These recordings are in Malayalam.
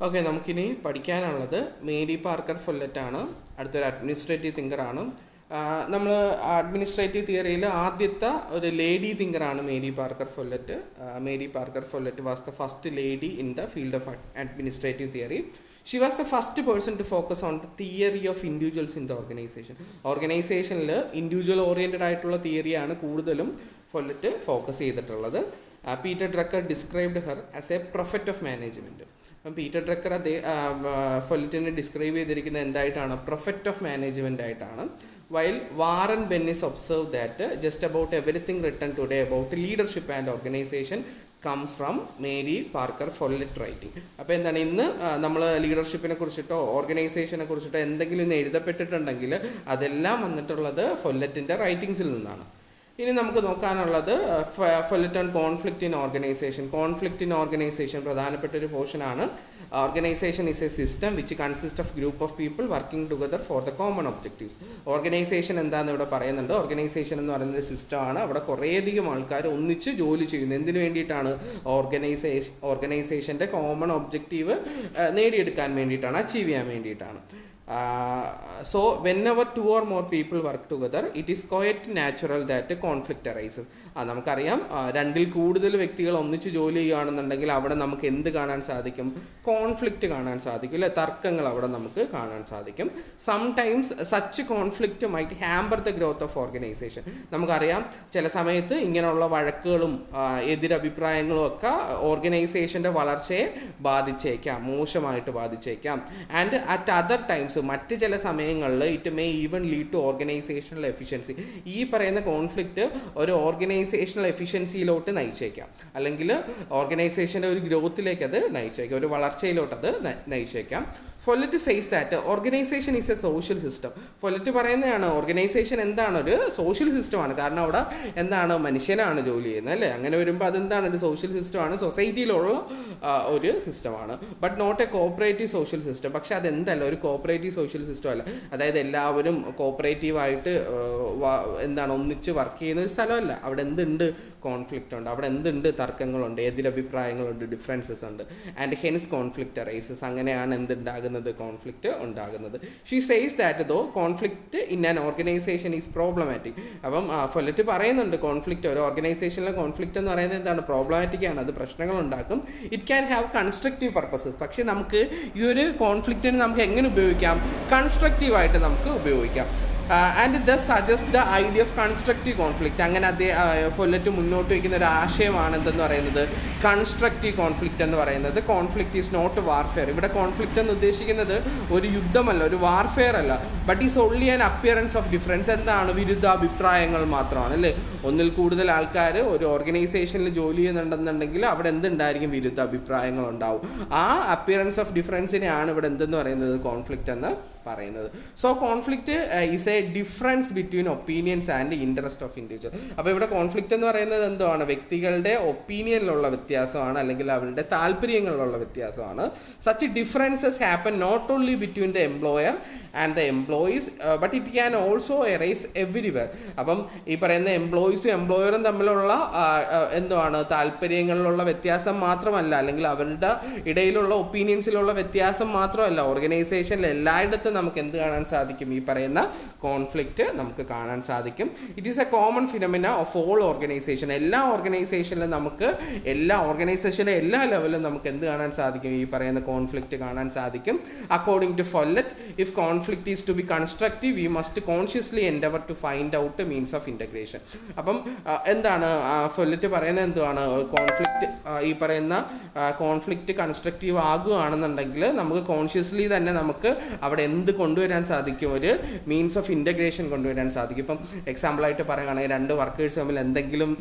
ഓക്കെ, നമുക്കിനി പഠിക്കാനുള്ളത് മേരി പാർക്കർ ഫൊല്ലറ്റ് ആണ്. അടുത്തൊരു അഡ്മിനിസ്ട്രേറ്റീവ് തിങ്കറാണ്. നമ്മൾ അഡ്മിനിസ്ട്രേറ്റീവ് തിയറിയിൽ ആദ്യത്തെ ഒരു ലേഡി തിങ്കറാണ് Mary Parker Follett. Mary Parker Follett was the first lady in the field of administrative theory. She was the first person to focus on the theory of individuals in the organisation. ഓർഗനൈസേഷനിൽ ഇൻഡിവിജ്വൽ ഓറിയൻറ്റഡ് ആയിട്ടുള്ള തിയറിയാണ് കൂടുതലും ഫൊല്ലറ്റ് ഫോക്കസ് ചെയ്തിട്ടുള്ളത്. Peter Drucker described her as a prophet of management. അപ്പം പീറ്റർ ഡ്രക്കർ ഫൊല്ലറ്റിനെ ഡിസ്ക്രൈബ് ചെയ്തിരിക്കുന്നത് എന്തായിട്ടാണ്? പ്രൊഫറ്റ് ഓഫ് മാനേജ്മെൻ്റ് ആയിട്ടാണ്. While Warren Bennis observe that just about everything written today about leadership and organisation comes from Mary Parker Follett writing. അപ്പോൾ എന്താണ്, ഇന്ന് നമ്മൾ ലീഡർഷിപ്പിനെ കുറിച്ചിട്ടോ ഓർഗനൈസേഷനെ കുറിച്ചിട്ടോ എന്തെങ്കിലും ഇന്ന് എഴുതപ്പെട്ടിട്ടുണ്ടെങ്കിൽ അതെല്ലാം വന്നിട്ടുള്ളത് ഫൊല്ലറ്റിൻ്റെ റൈറ്റിങ്സിൽ നിന്നാണ്. ഇനി നമുക്ക് നോക്കാനുള്ളത് Follett on conflict in organisation. Conflict in organisation പ്രധാനപ്പെട്ട ഒരു പോർഷനാണ്. Organisation is a system which consist of group of people working together for the common objectives. Organisation എന്താണെന്ന് ഇവിടെ പറയുന്നുണ്ട്. ഓർഗനൈസേഷൻ എന്ന് പറയുന്നത് സിസ്റ്റമാണ്. അവിടെ കുറേയധികം ആൾക്കാർ ഒന്നിച്ച് ജോലി ചെയ്യുന്നു. എന്തിനു വേണ്ടിയിട്ടാണ്? ഓർഗനൈസേഷൻ്റെ കോമൺ ഒബ്ജക്റ്റീവ് നേടിയെടുക്കാൻ വേണ്ടിയിട്ടാണ്, അച്ചീവ് ചെയ്യാൻ വേണ്ടിയിട്ടാണ്. So whenever two or more people work together, it is quite natural that conflict arises. നമുക്കറിയാം, രണ്ടിൽ കൂടുതൽ വ്യക്തികൾ ഒന്നിച്ച് ജോലി ചെയ്യുകയാണെന്നുണ്ടെങ്കിൽ അവിടെ നമുക്ക് എന്ത് കാണാൻ സാധിക്കും? കോൺഫ്ലിക്റ്റ് കാണാൻ സാധിക്കും, അല്ലെ? തർക്കങ്ങൾ അവിടെ നമുക്ക് കാണാൻ സാധിക്കും. Sometimes such conflict might hamper the growth of organisation. നമുക്കറിയാം, ചില സമയത്ത് ഇങ്ങനെയുള്ള വഴക്കുകളും എതിരഭിപ്രായങ്ങളും ഒക്കെ ഓർഗനൈസേഷൻ്റെ വളർച്ചയെ ബാധിച്ചേക്കാം, മോശമായിട്ട് ബാധിച്ചേക്കാം. ആൻഡ് അറ്റ് അതർ ടൈംസ്, മറ്റ് ചില സമയങ്ങളിൽ it may even lead to organizational efficiency. ഈ പറയുന്ന കോൺഫ്ലിക്റ്റ് ഒരു ഓർഗനൈസേഷണൽ എഫിഷ്യൻസിയിലോട്ട് നയിച്ചേക്കാം, അല്ലെങ്കിൽ ഓർഗനൈസേഷൻ്റെ ഒരു ഗ്രോത്തിലേക്ക് അത് നയിച്ചേക്കാം, ഒരു വളർച്ചയിലോട്ട് അത് നയിച്ചേക്കാം. Follett says that organisation is a social system. Follett പറയുന്നതാണ് ഓർഗനൈസേഷൻ എന്താണ്? ഒരു സോഷ്യൽ സിസ്റ്റമാണ്. കാരണം അവിടെ എന്താണ്, മനുഷ്യനാണ് ജോലി ചെയ്യുന്നത്, അല്ലേ? അങ്ങനെ വരുമ്പോൾ അതെന്താണ്? ഒരു സോഷ്യൽ സിസ്റ്റമാണ്, സൊസൈറ്റിയിലുള്ള ഒരു സിസ്റ്റമാണ്. But not a cooperative social system. പക്ഷെ അതെന്തല്ല, ഒരു കോപ്പറേറ്റീവ് സോഷ്യൽ സിസ്റ്റം അല്ല. അതായത് എല്ലാവരും കോപ്പറേറ്റീവായിട്ട് എന്താണ് ഒന്നിച്ച് വർക്ക് ചെയ്യുന്ന ഒരു സ്ഥലമല്ല. അവിടെ എന്തുണ്ട്? കോൺഫ്ലിക്റ്റ് ഉണ്ട്. അവിടെ എന്തുണ്ട്? തർക്കങ്ങളുണ്ട്, എതിരഭിപ്രായങ്ങളുണ്ട്, ഡിഫറൻസസ് ഉണ്ട്. And hence conflict arises. അങ്ങനെയാണ് എന്തുണ്ടാകുന്നത്? കോൺഫ്ലിക്റ്റ് ഉണ്ടാകുന്നത്. She says that though conflict in an organization is problematic. അപ്പം ഫൊല്ലറ്റ് പറയുന്നുണ്ട്, കോൺഫ്ലിക്റ്റ് ഒരു ഓർഗനൈസേഷനിലെ കോൺഫ്ലിക്റ്റ് എന്ന് പറയുന്നത് എന്താണ്? പ്രോബ്ലമാറ്റിക് ആണ്. അത് പ്രശ്നങ്ങൾ ഉണ്ടാക്കും. It can have constructive purposes. പക്ഷേ നമുക്ക് ഈ ഒരു കോൺഫ്ലിക്റ്റിന് നമുക്ക് എങ്ങനെ ഉപയോഗിക്കാം? കൺസ്ട്രക്റ്റീവായിട്ട് നമുക്ക് ഉപയോഗിക്കാം. And thus suggest the idea of constructive conflict. അങ്ങനെ ഫൊല്ലറ്റ് മുന്നോട്ട് വയ്ക്കുന്ന ഒരു ആശയമാണ് എന്തെന്ന് പറയുന്നത്? കൺസ്ട്രക്റ്റീവ് കോൺഫ്ലിക്റ്റ് എന്ന് പറയുന്നത്. Conflict is not warfare. ഇവിടെ കോൺഫ്ലിക്റ്റ് എന്ന് ഉദ്ദേശിക്കുന്നത് ഒരു യുദ്ധമല്ല, ഒരു വാർഫെയർ അല്ല. But is only an appearance of difference. എന്താണ്? വിരുദ്ധാഭിപ്രായങ്ങൾ മാത്രമാണ്, അല്ലേ? ഒന്നിൽ കൂടുതൽ ആൾക്കാർ ഒരു ഓർഗനൈസേഷനിൽ ജോലി ചെയ്യുന്നുണ്ടെന്നുണ്ടെങ്കിൽ അവിടെ എന്തുണ്ടായിരിക്കും? വിരുദ്ധ അഭിപ്രായങ്ങൾ ഉണ്ടാവും. ആ അപ്പിയറൻസ് ഓഫ് ഡിഫറൻസിനെയാണ് ഇവിടെ എന്തെന്ന് പറയുന്നത്? കോൺഫ്ലിക്റ്റ് എന്ന് പറയുന്നത്. So conflict is A difference between opinions and interest of individual. അപ്പോൾ ഇവിടെ കോൺഫ്ലിക്റ്റ് എന്ന് പറയുന്നത് എന്താണ്? വ്യക്തികളുടെ ഒപ്പീനിയനിലുള്ള വ്യത്യാസമാണ്, അല്ലെങ്കിൽ അവരുടെ താല്പര്യങ്ങളിലുള്ള വ്യത്യാസമാണ്. Such differences happen not only between the employer and the employees but it can also arise everywhere. അപ്പം ഈ പറയുന്ന എംപ്ലോയീസും എംപ്ലോയറും തമ്മിലുള്ള എന്താണ് താല്പര്യങ്ങളിലുള്ള വ്യത്യാസം മാത്രമല്ല, അല്ലെങ്കിൽ അവരുടെ ഇടയിലുള്ള ഒപ്പീനിയൻസിലുള്ള വ്യത്യാസം മാത്രമല്ല, ഓർഗനൈസേഷനിൽ എല്ലായിടത്തും നമുക്ക് എന്ത് കാണാൻ സാധിക്കും? ഈ പറയുന്ന കോൺഫ്ലിക്റ്റ് നമുക്ക് കാണാൻ സാധിക്കും. It is A common phenomena of all organisation. എല്ലാ ഓർഗനൈസേഷനിലും നമുക്ക് ഓർഗനൈസേഷൻ്റെ എല്ലാ ലെവലിലും നമുക്ക് എന്ത് കാണാൻ സാധിക്കും? ഈ പറയുന്ന കോൺഫ്ലിക്റ്റ് കാണാൻ സാധിക്കും. According to Follett, if conflict is to be constructive, we must consciously endeavor to find out a means of integration. അപ്പം എന്താണ് ഫൊല്ലറ്റ് പറയുന്നത്? എന്താണ് കോൺഫ്ലിക്റ്റ്? ഈ പറയുന്ന കോൺഫ്ലിക്റ്റ് കൺസ്ട്രക്റ്റീവ് ആകുകയാണെന്നുണ്ടെങ്കിൽ നമുക്ക് കോൺഷ്യസ്ലി തന്നെ നമുക്ക് അവിടെ എന്ത് കൊണ്ടുവരാൻ സാധിക്കും? ഒരു മീൻസ് ഓഫ് ഇൻ്റഗ്രേഷൻ കൊണ്ടുവരാൻ സാധിക്കും. ഇപ്പം എക്സാമ്പിളായിട്ട് പറയുകയാണെങ്കിൽ രണ്ട് വർക്കേഴ്സ് തമ്മിൽ എന്തെങ്കിലും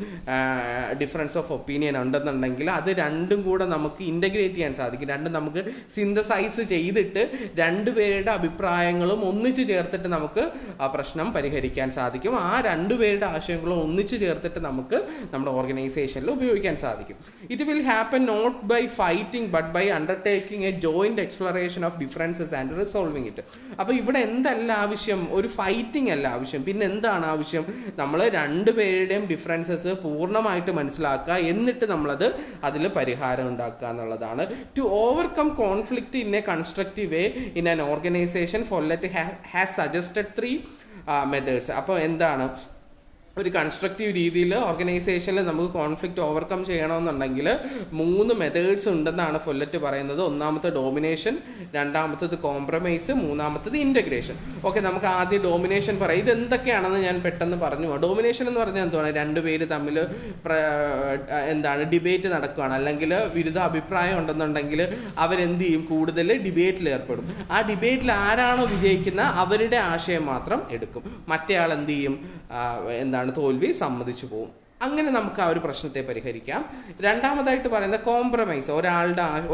ഡിഫറൻസ് ഓഫ് ഒപ്പീനിയൻ ഉണ്ടെന്നുണ്ടെങ്കിൽ അത് രണ്ടും കൂടെ നമുക്ക് ഇൻ്റഗ്രേറ്റ് ചെയ്യാൻ സാധിക്കും. രണ്ടും നമുക്ക് സിന്തസൈസ് ചെയ്തിട്ട് രണ്ടുപേരുടെ അഭിപ്രായങ്ങളും ഒന്നിച്ച് ചേർത്തിട്ട് നമുക്ക് ആ പ്രശ്നം പരിഹരിക്കാൻ സാധിക്കും. ആ രണ്ടുപേരുടെ ആശയങ്ങളും ഒന്നിച്ച് ചേർത്തിട്ട് നമുക്ക് നമ്മുടെ ഓർഗനൈസേഷനിൽ ഉപയോഗിക്കാൻ സാധിക്കും. It will happen not by fighting but by undertaking a joint exploration of differences and resolving it. അപ്പോൾ ഇവിടെ എന്തല്ല ആവശ്യം, ഒരു ഫൈറ്റിംഗ് അല്ല ആവശ്യം, പിന്നെ എന്താണ് ആവശ്യം, നമ്മൾ രണ്ടുപേരുടെയും ഡിഫറൻസസ് പൂർണ്ണമായിട്ട് മനസ്സിലാക്കുക, എന്നിട്ട് നമ്മളത് അതിൽ പരിഹാരം ഉണ്ടാക്കുക എന്നുള്ളതാണ്. To overcome conflict in a constructive way in an organisation, Follett has suggested 3 methods. അപ്പോൾ എന്താണ്, ഒരു കൺസ്ട്രക്റ്റീവ് രീതിയിൽ ഓർഗനൈസേഷനിൽ നമുക്ക് കോൺഫ്ലിക്റ്റ് ഓവർകം ചെയ്യണമെന്നുണ്ടെങ്കിൽ 3 മെത്തേഡ്സ് ഉണ്ടെന്നാണ് ഫൊല്ലറ്റ് പറയുന്നത്. ഒന്നാമത്തെ ഡോമിനേഷൻ, രണ്ടാമത്തത് കോംപ്രമൈസ്, മൂന്നാമത്തത് ഇൻ്റഗ്രേഷൻ. ഓക്കെ, നമുക്ക് ആദ്യം ഡോമിനേഷൻ പറയാം. ഇതെന്തൊക്കെയാണെന്ന് ഞാൻ പെട്ടെന്ന് പറഞ്ഞു. ഡോമിനേഷൻ എന്ന് പറഞ്ഞാൽ എന്താണ്, രണ്ടുപേര് തമ്മിൽ ഡിബേറ്റ് നടക്കുകയാണ്, അല്ലെങ്കിൽ വിരുദ്ധ അഭിപ്രായം ഉണ്ടെന്നുണ്ടെങ്കിൽ അവരെന്ത് ചെയ്യും, കൂടുതൽ ഡിബേറ്റിൽ ഏർപ്പെടും. ആ ഡിബേറ്റിൽ ആരാണോ വിജയിക്കുന്ന അവരുടെ ആശയം മാത്രം എടുക്കും, മറ്റേ ആൾ എന്ത് ചെയ്യും, തോൽവി സമ്മതിച്ചു പോകും. അങ്ങനെ നമുക്ക് ആ ഒരു പ്രശ്നത്തെ പരിഹരിക്കാം. രണ്ടാമതായിട്ട് പറയുന്ന കോംപ്രമൈസ്.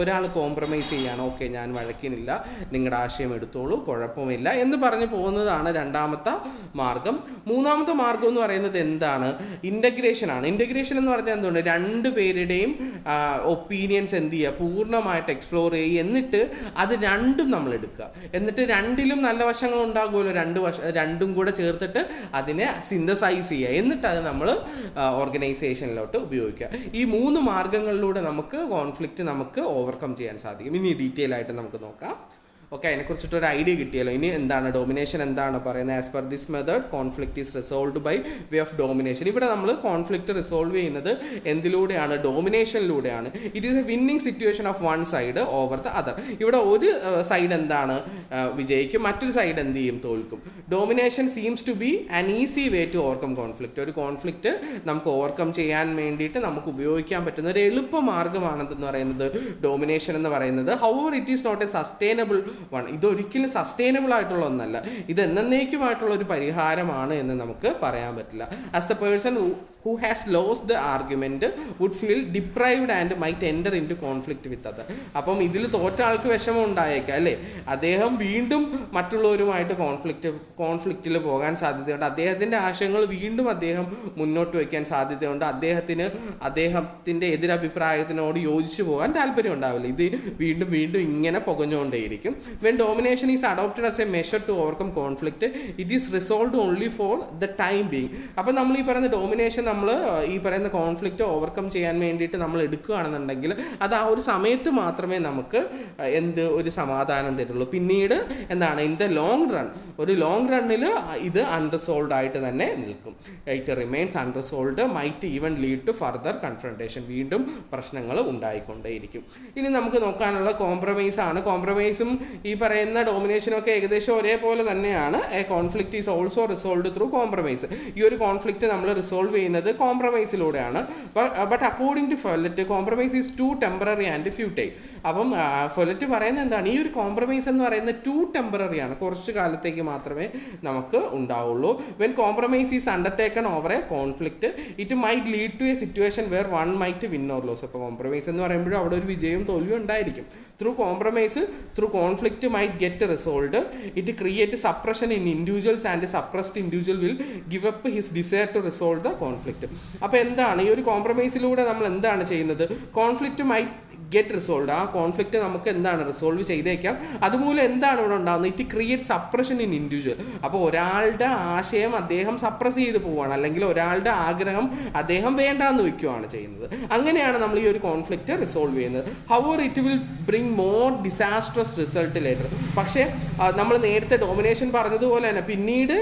ഒരാൾ കോംപ്രമൈസ് ചെയ്യാണ്, ഓക്കെ ഞാൻ വഴക്കിനില്ല, നിങ്ങളുടെ ആശയം എടുത്തോളൂ, കുഴപ്പമില്ല എന്ന് പറഞ്ഞു പോകുന്നതാണ് രണ്ടാമത്തെ മാർഗം. മൂന്നാമത്തെ മാർഗം എന്ന് പറയുന്നത് എന്താണ്, ഇൻ്റഗ്രേഷൻ ആണ്. ഇൻ്റഗ്രേഷൻ എന്ന് പറഞ്ഞാൽ എന്തുകൊണ്ട്, രണ്ടുപേരുടെയും ഒപ്പീനിയൻസ് എന്ത് ചെയ്യുക, പൂർണ്ണമായിട്ട് എക്സ്പ്ലോർ ചെയ്യുക, എന്നിട്ട് അത് രണ്ടും നമ്മൾ എടുക്കുക, എന്നിട്ട് രണ്ടിലും നല്ല വശങ്ങൾ ഉണ്ടാകുമല്ലോ, രണ്ടും കൂടെ ചേർത്തിട്ട് അതിനെ സിന്തസൈസ് ചെയ്യുക, എന്നിട്ട് അത് നമ്മൾ ഓർഗനൈസേഷനിലോട്ട് ഉപയോഗിക്കുക. ഈ 3 മാർഗങ്ങളിലൂടെ നമുക്ക് കോൺഫ്ലിക്റ്റ് നമുക്ക് ഓവർകം ചെയ്യാൻ സാധിക്കും. ഇനി ഡീറ്റെയിൽ ആയിട്ട് നമുക്ക് നോക്കാം. ഓക്കെ, അതിനെക്കുറിച്ചിട്ട് ഒരു ഐഡിയ കിട്ടിയല്ലോ. ഇനി എന്താണ് ഡോമിനേഷൻ, എന്താണ് പറയുന്നത്, as per this method conflict is resolved by way of domination. ഇവിടെ നമ്മൾ കോൺഫ്ലിക്റ്റ് റിസോൾവ് ചെയ്യുന്നത് എന്തിലൂടെയാണ്, ഡോമിനേഷനിലൂടെയാണ്. It is a winning situation of one side over the other. ഇവിടെ ഒരു സൈഡ് എന്താണ് വിജയിക്കും, മറ്റൊരു സൈഡ് എന്ത് ചെയ്യും, തോൽക്കും. Domination seems to be an easy way to overcome conflict. ഒരു കോൺഫ്ലിക്റ്റ് നമുക്ക് ഓവർകം ചെയ്യാൻ വേണ്ടിയിട്ട് നമുക്ക് ഉപയോഗിക്കാൻ പറ്റുന്ന ഒരു എളുപ്പ മാർഗ്ഗമാണെന്ന് പറയുന്നത് ഡോമിനേഷൻ എന്ന് പറയുന്നത്. However it is not a sustainable ഇതൊരിക്കലും സസ്റ്റൈനബിൾ ആയിട്ടുള്ള ഒന്നല്ല, ഇത് എന്നേക്കുമായിട്ടുള്ള ഒരു പരിഹാരമാണ് എന്ന് നമുക്ക് പറയാൻ പറ്റില്ല. As the person who has lost the argument would feel deprived and might enter into conflict with other. അപ്പം ഇതിൽ തോറ്റ ആൾക്ക് വിഷമം ഉണ്ടായേക്കാം അല്ലേ, അദ്ദേഹം വീണ്ടും മറ്റുള്ളവരുമായിട്ട് കോൺഫ്ലിക്റ്റിൽ പോകാൻ സാധ്യതയുണ്ട്, അദ്ദേഹത്തിൻ്റെ ആശയങ്ങൾ വീണ്ടും അദ്ദേഹം മുന്നോട്ട് വയ്ക്കാൻ സാധ്യതയുണ്ട്, അദ്ദേഹത്തിൻ്റെ എതിരഭിപ്രായത്തിനോട് യോജിച്ചു പോകാൻ താല്പര്യം ഉണ്ടാവില്ല, ഇത് വീണ്ടും വീണ്ടും ഇങ്ങനെ പുകഞ്ഞുകൊണ്ടേയിരിക്കും. When domination is adopted as a measure to overcome conflict, it is resolved only for the time being. അപ്പം നമ്മൾ ഈ പറയുന്ന ഡോമിനേഷൻ നമ്മൾ ഈ പറയുന്ന കോൺഫ്ലിക്റ്റ് ഓവർകം ചെയ്യാൻ വേണ്ടിയിട്ട് നമ്മൾ എടുക്കുകയാണെന്നുണ്ടെങ്കിൽ അത് ആ ഒരു സമയത്ത് മാത്രമേ നമുക്ക് ഒരു സമാധാനം തരുള്ളൂ. പിന്നീട് എന്താണ്, ഇൻ ദ ലോങ് റണ്ണിൽ ഇത് അൺറിസോൾവ്ഡ് ആയിട്ട് തന്നെ നിൽക്കും. It remains unresolved, might even lead to further confrontation. വീണ്ടും പ്രശ്നങ്ങൾ ഉണ്ടായിക്കൊണ്ടേയിരിക്കും. ഇനി നമുക്ക് നോക്കാനുള്ള കോംപ്രമൈസ് ആണ്. കോംപ്രമൈസും ഈ പറയുന്ന ഡോമിനേഷനും ഒക്കെ ഏകദേശം ഒരേപോലെ തന്നെയാണ്. A conflict is also resolved through compromise. ഈ ഒരു കോൺഫ്ലിക്റ്റ് നമ്മൾ റിസോൾവ് ചെയ്യുന്നത് കോംപ്രമൈസിലൂടെയാണ്. But according to Follett compromise is too temporary and futile. അപ്പം ഫൊല്ലറ്റ് പറയുന്നത് എന്താണ്, ഈ ഒരു കോംപ്രമൈസ് എന്ന് പറയുന്നത് ടു ടെമ്പററി ആണ്, കുറച്ച് കാലത്തേക്ക് മാത്രമേ നമുക്ക് ഉണ്ടാവുള്ളൂ. When compromise is undertaken over a conflict it might lead to a situation where one might win or lose. അപ്പോൾ കോംപ്രമൈസ് എന്ന് പറയുമ്പോഴും അവിടെ ഒരു വിജയവും തോൽവിയും ഉണ്ടായിരിക്കും. Through conflict might get resolved. It create suppression in individuals and suppressed individual will give up his desire to resolve the conflict. അപ്പോൾ എന്താണ് ഈ ഒരു കോംപ്രമൈസിലൂടെ നമ്മൾ എന്താണ് ചെയ്യുന്നത്, കോൺഫ്ലിക്റ്റ് മൈറ്റ് ഗെറ്റ് റിസോൾവ്ഡ്. ആ കോൺഫ്ലിക്റ്റ് നമുക്ക് എന്താണ് റിസോൾവ് ചെയ്തേക്കാം. അതുമൂലം എന്താണ് ഇവിടെ ഉണ്ടാകുന്നത്, it create suppression in individual. അപ്പോൾ ഒരാളുടെ ആശയം അദ്ദേഹം സപ്രസ് ചെയ്ത് പോവുകയാണ്, അല്ലെങ്കിൽ ഒരാളുടെ ആഗ്രഹം അദ്ദേഹം വേണ്ടാന്ന് വെക്കുകയാണ് ചെയ്യുന്നത്. അങ്ങനെയാണ് നമ്മൾ ഈ ഒരു കോൺഫ്ലിക്റ്റ് റിസോൾവ് ചെയ്യുന്നത്. However it will bring more disastrous result later. പക്ഷേ നമ്മൾ നേരത്തെ ഡോമിനേഷൻ പറഞ്ഞതുപോലെ തന്നെ പിന്നീട്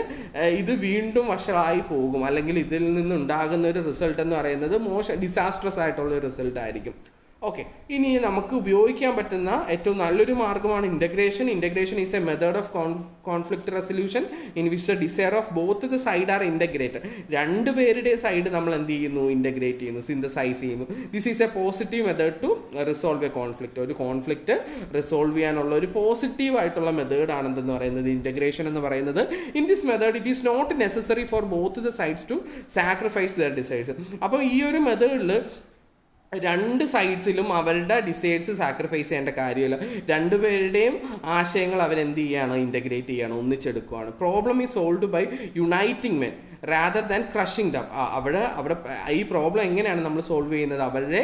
ഇത് വീണ്ടും വഷളായി പോകും, അല്ലെങ്കിൽ ഇതിൽ നിന്നുണ്ടാകുന്ന ഒരു റിസൾട്ട് എന്ന് പറയുന്നത് ഡിസാസ്ട്രസ് ആയിട്ടുള്ള ഒരു റിസൾട്ട് ആയിരിക്കും. ഓക്കെ, ഇനി നമുക്ക് ഉപയോഗിക്കാൻ പറ്റുന്ന ഏറ്റവും നല്ലൊരു മാർഗ്ഗമാണ് integration. Integration is a method of conflict resolution in which the desire of both the side are integrated. രണ്ടുപേരുടെ സൈഡ് നമ്മൾ എന്ത് ചെയ്യുന്നു, ഇൻ്റഗ്രേറ്റ് ചെയ്യുന്നു, സിന്തസൈസ് ചെയ്യുന്നു. This is a positive method to resolve a conflict. ഒരു കോൺഫ്ലിക്റ്റ് റിസോൾവ് ചെയ്യാനുള്ള ഒരു പോസിറ്റീവ് ആയിട്ടുള്ള മെത്തേഡ് ആണെന്ന് പറയുന്നത് ഇൻ്റഗ്രേഷൻ എന്ന് പറയുന്നത്. In this method it is not necessary for both the sides to sacrifice their desires. അപ്പോൾ ഈ ഒരു മെത്തേഡിൽ രണ്ട് സൈഡ്സിലും അവരുടെ ഡിസൈഡ്സ് സാക്രിഫൈസ് ചെയ്യേണ്ട കാര്യമില്ല. രണ്ടുപേരുടെയും ആശയങ്ങൾ അവരെന്ത് ചെയ്യുകയാണ്, ഇൻ്റഗ്രേറ്റ് ചെയ്യുകയാണ്, ഒന്നിച്ചെടുക്കുകയാണ്. Problem is solved by uniting men. Rather than crushing them. അവിടെ ഈ പ്രോബ്ലം എങ്ങനെയാണ് നമ്മൾ സോൾവ് ചെയ്യുന്നത്? അവരെ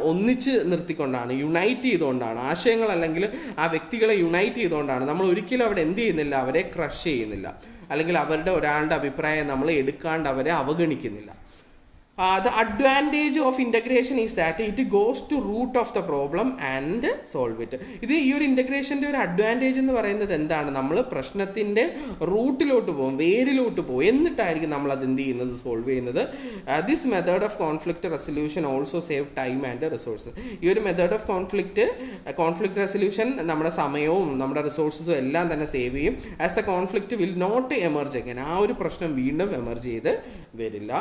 ഒന്നിച്ച് നിർത്തിക്കൊണ്ടാണ്, യുണൈറ്റ് ചെയ്തുകൊണ്ടാണ്, ആശയങ്ങൾ അല്ലെങ്കിൽ ആ വ്യക്തികളെ യുണൈറ്റ് ചെയ്തുകൊണ്ടാണ്. നമ്മൾ ഒരിക്കലും അവിടെ എന്ത് ചെയ്യുന്നില്ല, അവരെ ക്രഷ് ചെയ്യുന്നില്ല, അല്ലെങ്കിൽ അവരുടെ ഒരാളുടെ അഭിപ്രായം നമ്മൾ എടുക്കാണ്ട് അവരെ അവഗണിക്കുന്നില്ല. The advantage of integration is that it goes to root of the problem and solve it. ഇത് ഈ ഒരു ഇൻ്റഗ്രേഷൻ്റെ ഒരു അഡ്വാൻറ്റേജ് എന്ന് പറയുന്നത് എന്താണ്? നമ്മൾ പ്രശ്നത്തിൻ്റെ റൂട്ടിലോട്ട് പോകും, വേരിലോട്ട് പോകും, എന്നിട്ടായിരിക്കും നമ്മൾ അത് എന്ത് ചെയ്യുന്നത്, സോൾവ് ചെയ്യുന്നത്. This method of conflict resolution also save time and resources. ഈ ഒരു മെത്തേഡ് ഓഫ് കോൺഫ്ലിക്റ്റ് റെസൊല്യൂഷൻ നമ്മുടെ സമയവും നമ്മുടെ റിസോഴ്സസും എല്ലാം തന്നെ സേവ് ചെയ്യും. As the conflict will not emerge again. ആ ഒരു പ്രശ്നം വീണ്ടും എമർജ് ചെയ്ത് വരില്ല.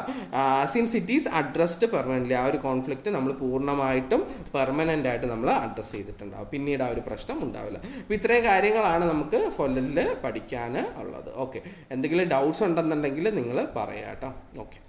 Since it is addressed permanently. ആ ഒരു കോൺഫ്ലിക്റ്റ് നമ്മൾ പൂർണ്ണമായിട്ടും പെർമനൻ്റ് ആയിട്ട് നമ്മൾ അഡ്രസ്സ് ചെയ്തിട്ടുണ്ടാവും, പിന്നീട് ആ ഒരു പ്രശ്നം ഉണ്ടാവില്ല. അപ്പോൾ ഇത്രയും കാര്യങ്ങളാണ് നമുക്ക് ഫോല്ലറ്റിൽ പഠിക്കാൻ ഉള്ളത്. ഓക്കെ, എന്തെങ്കിലും ഡൗട്ട്സ് ഉണ്ടെന്നുണ്ടെങ്കിൽ നിങ്ങൾ പറയാം കേട്ടോ. ഓക്കെ.